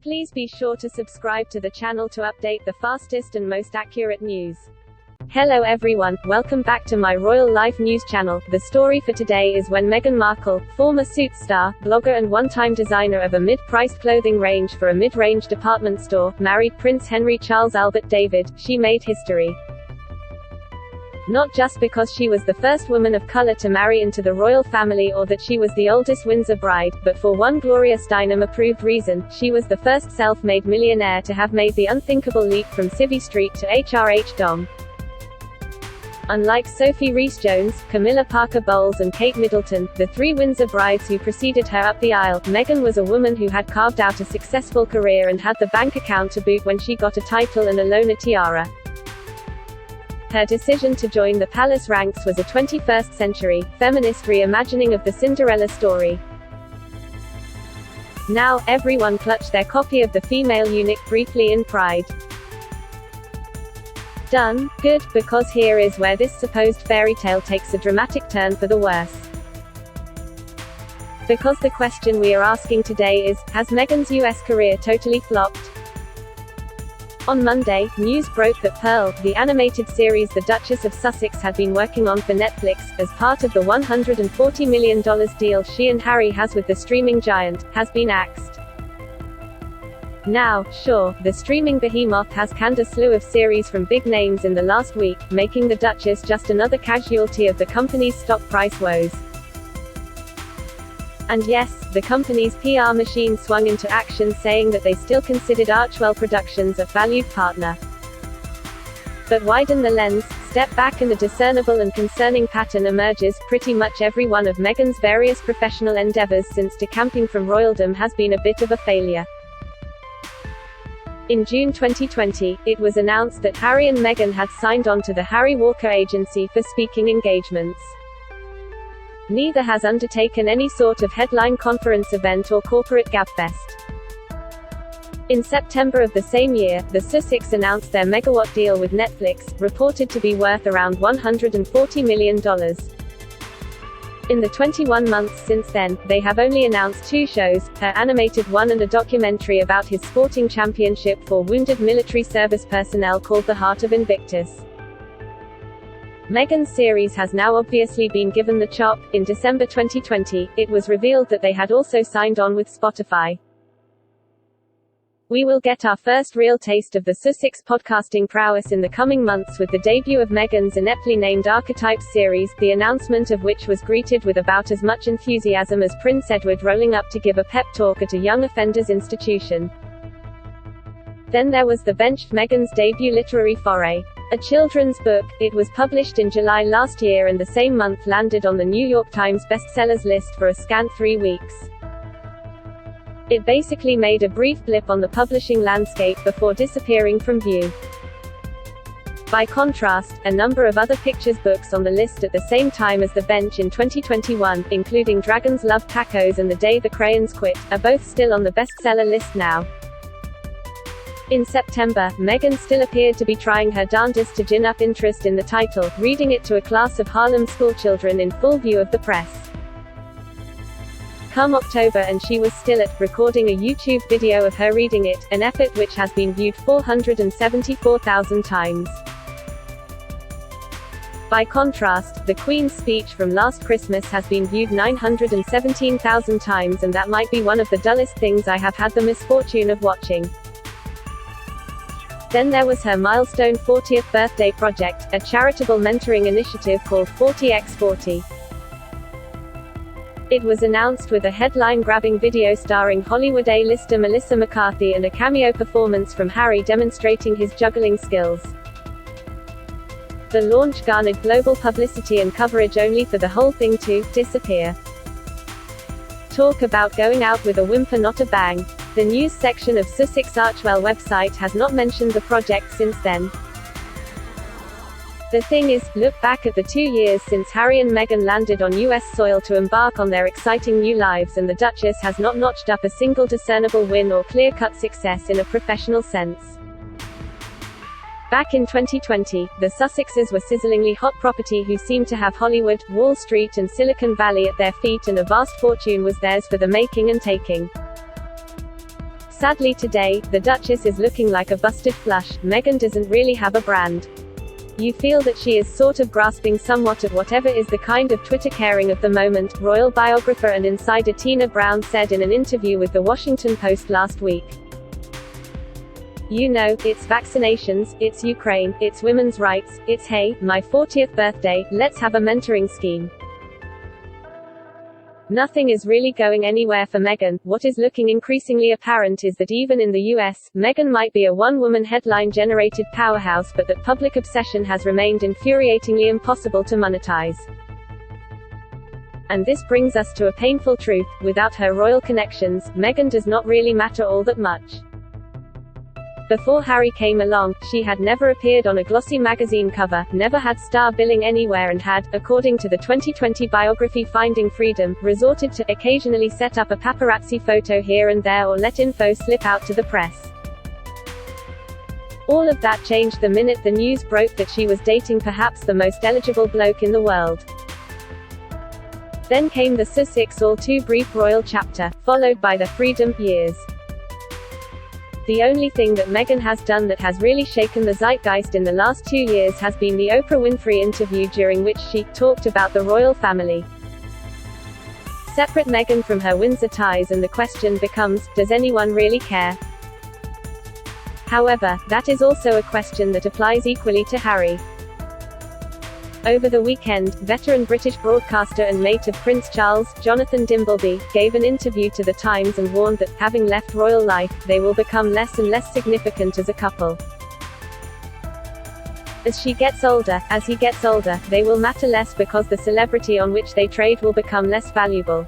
Please be sure to subscribe to the channel to update the fastest and most accurate news. Hello everyone, welcome back to my Royal Life News channel. The story for today is when Meghan Markle, former Suits star, blogger and one-time designer of a mid-priced clothing range for a mid-range department store, married Prince Henry Charles Albert David. She made history. Not just because she was the first woman of color to marry into the royal family or that she was the oldest Windsor bride, but for one glorious Dynam-approved reason: she was the first self-made millionaire to have made the unthinkable leap from Civvy Street to HRH Dom. Unlike Sophie Rhys-Jones, Camilla Parker Bowles and Kate Middleton, the three Windsor brides who preceded her up the aisle, Meghan was a woman who had carved out a successful career and had the bank account to boot when she got a title and alone a tiara. Her decision to join the palace ranks was a 21st-century, feminist reimagining of the Cinderella story. Now, everyone clutched their copy of the female eunuch briefly in pride. Done. Good, because here is where this supposed fairy tale takes a dramatic turn for the worse. Because the question we are asking today is, has Meghan's US career totally flopped? On Monday, news broke that Pearl, the animated series the Duchess of Sussex had been working on for Netflix, as part of the $140 million deal she and Harry has with the streaming giant, has been axed. Now, sure, the streaming behemoth has canned a slew of series from big names in the last week, making the Duchess just another casualty of the company's stock price woes. And yes, the company's PR machine swung into action, saying that they still considered Archwell Productions a valued partner. But widen the lens, step back and a discernible and concerning pattern emerges: pretty much every one of Meghan's various professional endeavors since decamping from royaldom has been a bit of a failure. In June 2020, it was announced that Harry and Meghan had signed on to the Harry Walker Agency for speaking engagements. Neither has undertaken any sort of headline conference event or corporate gabfest. In September of the same year, the Sussex announced their megawatt deal with Netflix, reported to be worth around $140 million. In the 21 months since then, they have only announced two shows, her animated one and a documentary about his sporting championship for wounded military service personnel called The Heart of Invictus. Meghan's series has now obviously been given the chop. In December 2020, it was revealed that they had also signed on with Spotify. We will get our first real taste of the Sussex podcasting prowess in the coming months with the debut of Meghan's ineptly named Archetypes series, the announcement of which was greeted with about as much enthusiasm as Prince Edward rolling up to give a pep talk at a young offenders institution. Then there was the benched Meghan's debut literary foray. A children's book. It was published in July last year and the same month landed on the New York Times bestsellers list for a scant 3 weeks. It basically made a brief blip on the publishing landscape before disappearing from view. By contrast, a number of other pictures books on the list at the same time as The Bench in 2021, including Dragons Love Tacos and The Day the Crayons Quit, are both still on the bestseller list now. In September, Meghan still appeared to be trying her darndest to gin up interest in the title, reading it to a class of Harlem schoolchildren in full view of the press. Come October and she was still at recording a YouTube video of her reading it, an effort which has been viewed 474,000 times. By contrast, the Queen's speech from last Christmas has been viewed 917,000 times, and that might be one of the dullest things I have had the misfortune of watching. Then there was her milestone 40th birthday project, a charitable mentoring initiative called 40x40. It was announced with a headline-grabbing video starring Hollywood A-lister Melissa McCarthy and a cameo performance from Harry demonstrating his juggling skills. The launch garnered global publicity and coverage only for the whole thing to disappear. Talk about going out with a whimper, not a bang. The news section of Sussex Archwell website has not mentioned the project since then. The thing is, look back at the 2 years since Harry and Meghan landed on US soil to embark on their exciting new lives, and the Duchess has not notched up a single discernible win or clear-cut success in a professional sense. Back in 2020, the Sussexes were sizzlingly hot property who seemed to have Hollywood, Wall Street and Silicon Valley at their feet, and a vast fortune was theirs for the making and taking. Sadly today, the Duchess is looking like a busted flush. Meghan doesn't really have a brand. You feel that she is sort of grasping somewhat at whatever is the kind of Twitter caring of the moment, royal biographer and insider Tina Brown said in an interview with The Washington Post last week. You know, it's vaccinations, it's Ukraine, it's women's rights, it's hey, my 40th birthday, let's have a mentoring scheme. Nothing is really going anywhere for Meghan. What is looking increasingly apparent is that even in the US, Meghan might be a one-woman headline-generated powerhouse, but that public obsession has remained infuriatingly impossible to monetize. And this brings us to a painful truth: without her royal connections, Meghan does not really matter all that much. Before Harry came along, she had never appeared on a glossy magazine cover, never had star billing anywhere, and had, according to the 2020 biography Finding Freedom, resorted to occasionally set up a paparazzi photo here and there or let info slip out to the press. All of that changed the minute the news broke that she was dating perhaps the most eligible bloke in the world. Then came the Sussex all-too-brief royal chapter, followed by the Freedom years. The only thing that Meghan has done that has really shaken the zeitgeist in the last 2 years has been the Oprah Winfrey interview, during which she talked about the royal family. Separate Meghan from her Windsor ties, and the question becomes, does anyone really care? However, that is also a question that applies equally to Harry. Over the weekend, veteran British broadcaster and mate of Prince Charles, Jonathan Dimbleby, gave an interview to The Times and warned that, having left royal life, they will become less and less significant as a couple. As she gets older, as he gets older, they will matter less because the celebrity on which they trade will become less valuable.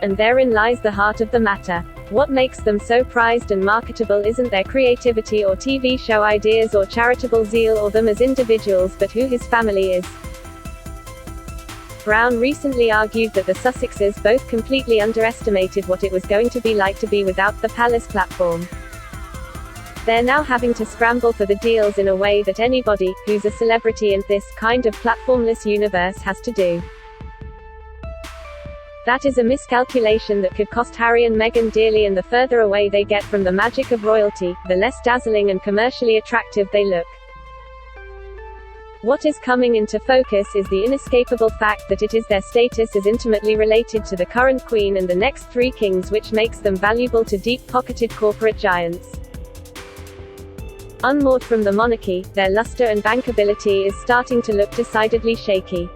And therein lies the heart of the matter. What makes them so prized and marketable isn't their creativity or TV show ideas or charitable zeal or them as individuals, but who his family is. Brown recently argued that the Sussexes both completely underestimated what it was going to be like to be without the palace platform. They're now having to scramble for the deals in a way that anybody, who's a celebrity in this kind of platformless universe, has to do. That is a miscalculation that could cost Harry and Meghan dearly, and the further away they get from the magic of royalty, the less dazzling and commercially attractive they look. What is coming into focus is the inescapable fact that it is their status as intimately related to the current Queen and the next 3 kings which makes them valuable to deep-pocketed corporate giants. Unmoored from the monarchy, their luster and bankability is starting to look decidedly shaky.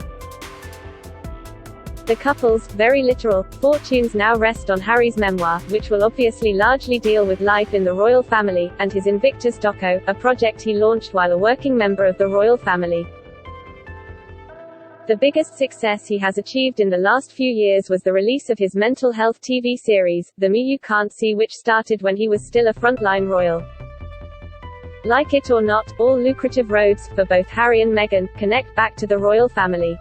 The couple's, very literal, fortunes now rest on Harry's memoir, which will obviously largely deal with life in the royal family, and his Invictus doco, a project he launched while a working member of the royal family. The biggest success he has achieved in the last few years was the release of his mental health TV series, The Me You Can't See, which started when he was still a frontline royal. Like it or not, all lucrative roads, for both Harry and Meghan, connect back to the royal family.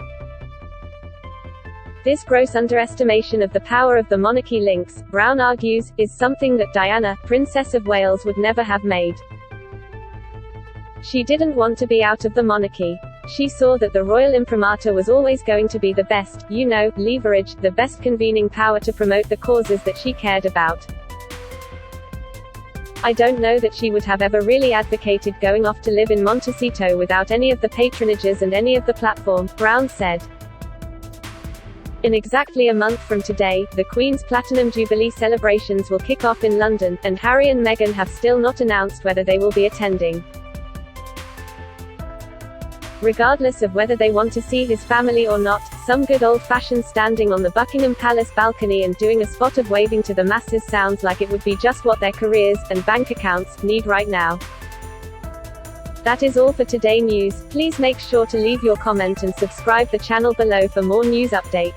This gross underestimation of the power of the monarchy links, Brown argues, is something that Diana, Princess of Wales, would never have made. She didn't want to be out of the monarchy. She saw that the royal imprimatur was always going to be the best, leverage, the best convening power to promote the causes that she cared about. I don't know that she would have ever really advocated going off to live in Montecito without any of the patronages and any of the platform, Brown said. In exactly a month from today, the Queen's Platinum Jubilee celebrations will kick off in London, and Harry and Meghan have still not announced whether they will be attending. Regardless of whether they want to see his family or not, some good old-fashioned standing on the Buckingham Palace balcony and doing a spot of waving to the masses sounds like it would be just what their careers, and bank accounts, need right now. That is all for today news. Please make sure to leave your comment and subscribe the channel below for more news update.